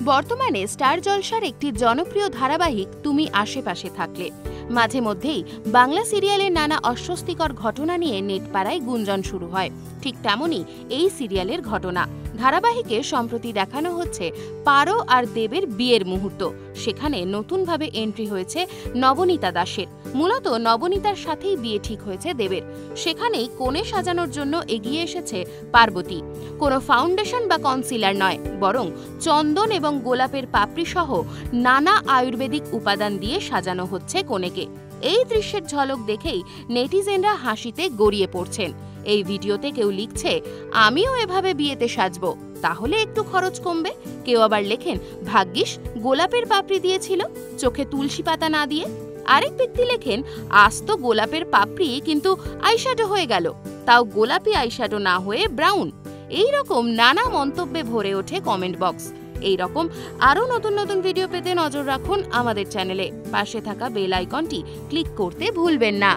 বর্তমানে স্টার জলসার একটি জনপ্রিয় ধারাবাহিক তুমি আশেপাশে থাকলে মাঝে মধ্যেই বাংলা সিরিয়ালের নানা অস্বস্তিকর ঘটনা নিয়ে নেটপাড়ায় গুঞ্জন শুরু হয়। ঠিক তেমনই এই সিরিয়ালের ঘটনা। ধারাবাহিকে সম্প্রতি দেখানো হচ্ছে পারো আর দেবের বিয়ের মুহূর্ত। সেখানে নতুনভাবে এন্ট্রি হয়েছে নবনীতা দাসের। মূলত নবনীতার সাথেই বিয়ে ঠিক হয়েছে দেবের। সেখানেই কোণে সাজানোর জন্য এগিয়ে এসেছে পার্বতী। কোনো ফাউন্ডেশন বা কনসিলার নয়, বরং চন্দন এবং গোলাপের পাপড়ি সহ নানা আয়ুর্বেদিক উপাদান দিয়ে সাজানো হচ্ছে কনেকে। এই দৃশ্যের ঝলক দেখেই নেটিজেনরা হাসিতে গড়িয়ে পড়ছেন। এই ভিডিওতে কেউ লিখছে, আমিও এভাবে বিয়েতে সাজবো, তাহলে একটু খরচ কমবে। কেউ আবার লেখেন, ভাগ্যিস গোলাপের পাপড়ি দিয়েছিল, চোখে তুলসী পাতা না দিয়ে। আরেক ব্যক্তি লেখেন, আস্ত গোলাপের পাপড়ি কিন্তু আইশ্যাডো হয়ে গেল, তাও গোলাপি আইশ্যাডো না হয়ে ব্রাউন। এই রকম নানা মন্তব্যে ভরে ওঠে কমেন্ট বক্স। এই রকম আরও নতুন নতুন ভিডিও পেতে নজর রাখুন আমাদের চ্যানেলে। পাশে থাকা বেল আইকনটি ক্লিক করতে ভুলবেন না।